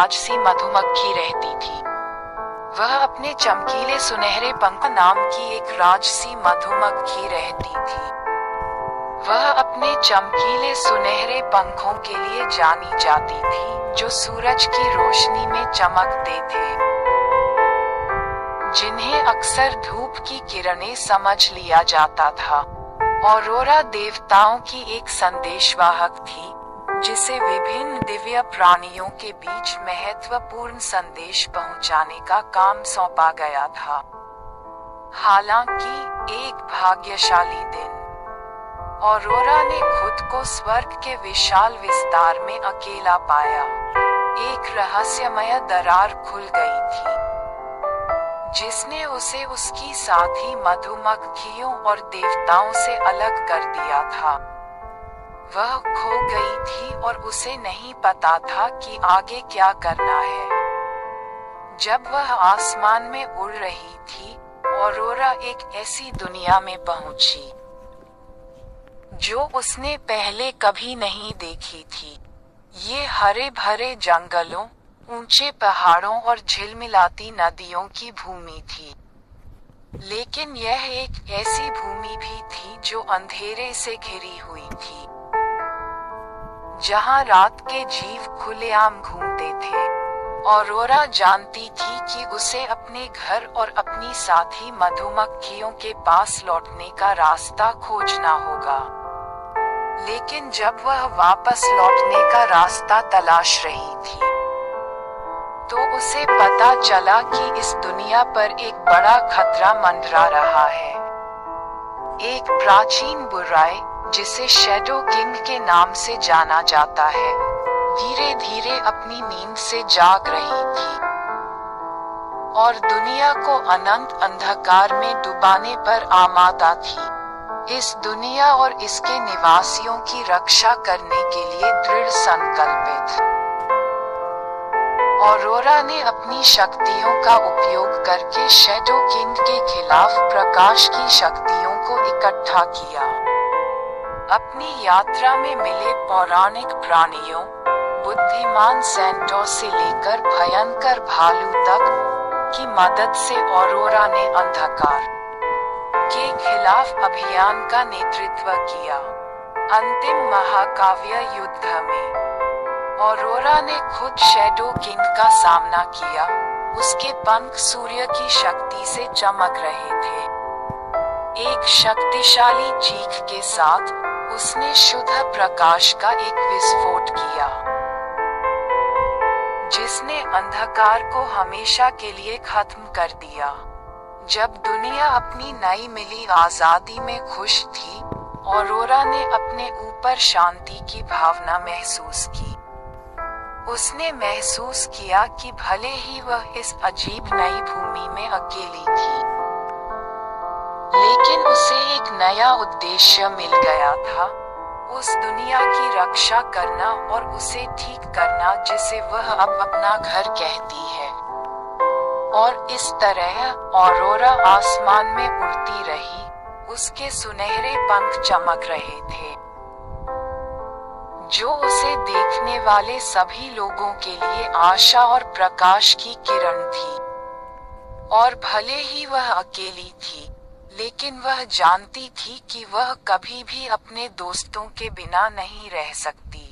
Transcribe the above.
राजसी मधुमक्खी रहती थी। वह अपने चमकीले सुनहरे पंख नाम की एक राजसी मधुमक्खी रहती थी। वह अपने चमकीले सुनहरे पंखों के लिए जानी जाती थी, जो सूरज की रोशनी में चमकते थे, जिन्हें अक्सर धूप की किरणें समझ लिया जाता था। ऑरोरा देवताओं की एक संदेशवाहक थी, जिसे विभिन्न दिव्य प्राणियों के बीच महत्वपूर्ण संदेश पहुंचाने का काम सौंपा गया था। हालांकि एक भाग्यशाली दिन ऑरोरा ने खुद को स्वर्ग के विशाल विस्तार में अकेला पाया। एक रहस्यमय दरार खुल गई थी, जिसने उसे उसकी साथी मधुमक्खियों और देवताओं से अलग कर दिया था। वह खो गई थी और उसे नहीं पता था कि आगे क्या करना है। जब वह आसमान में उड़ रही थी, ऑरोरा एक ऐसी दुनिया में पहुंची जो उसने पहले कभी नहीं देखी थी। ये हरे भरे जंगलों, ऊंचे पहाड़ों और झिलमिलाती नदियों की भूमि थी, लेकिन यह एक ऐसी भूमि भी थी जो अंधेरे से घिरी हुई थी, जहां रात के जीव खुलेआम घूमते थे। ऑरोरा जानती थी कि उसे अपने घर और अपनी साथी मधुमक्खियों के पास लौटने का रास्ता खोजना होगा। लेकिन जब वह वापस लौटने का रास्ता तलाश रही थी, तो उसे पता चला कि इस दुनिया पर एक बड़ा खतरा मंडरा रहा है। एक प्राचीन बुराई, जिसे शैडो किंग के नाम से जाना जाता है, धीरे धीरे अपनी नींद से जाग रही थी और दुनिया को अनंत अंधकार में डुबाने पर आमादा थी। इस दुनिया और इसके निवासियों की रक्षा करने के लिए दृढ़ संकल्पित ऑरोरा ने अपनी शक्तियों का उपयोग करके शैडो किंग के खिलाफ प्रकाश की शक्तियों को इकट्ठा किया। अपनी यात्रा में मिले पौराणिक प्राणियों, बुद्धिमान सैंटो से लेकर भयंकर भालू तक की मदद से ऑरोरा ने अंधकार के खिलाफ अभियान का नेतृत्व किया। अंतिम महाकाव्य युद्ध में ऑरोरा ने खुद शैडो किंग का सामना किया। उसके पंख सूर्य की शक्ति से चमक रहे थे। एक शक्तिशाली चीख के साथ उसने शुद्ध प्रकाश का एक विस्फोट किया, जिसने अंधकार को हमेशा के लिए खत्म कर दिया। जब दुनिया अपनी नई मिली आजादी में खुश थी, ऑरोरा ने अपने ऊपर शांति की भावना महसूस की। उसने महसूस किया कि भले ही वह इस अजीब नई भूमि में अकेली थी, लेकिन उसे एक नया उद्देश्य मिल गया था, उस दुनिया की रक्षा करना और उसे ठीक करना जिसे वह अब अपना घर कहती है। और इस तरह ऑरोरा आसमान में उड़ती रही, उसके सुनहरे पंख चमक रहे थे, जो उसे देखने वाले सभी लोगों के लिए आशा और प्रकाश की किरण थी। और भले ही वह अकेली थी, लेकिन वह जानती थी कि वह कभी भी अपने दोस्तों के बिना नहीं रह सकती।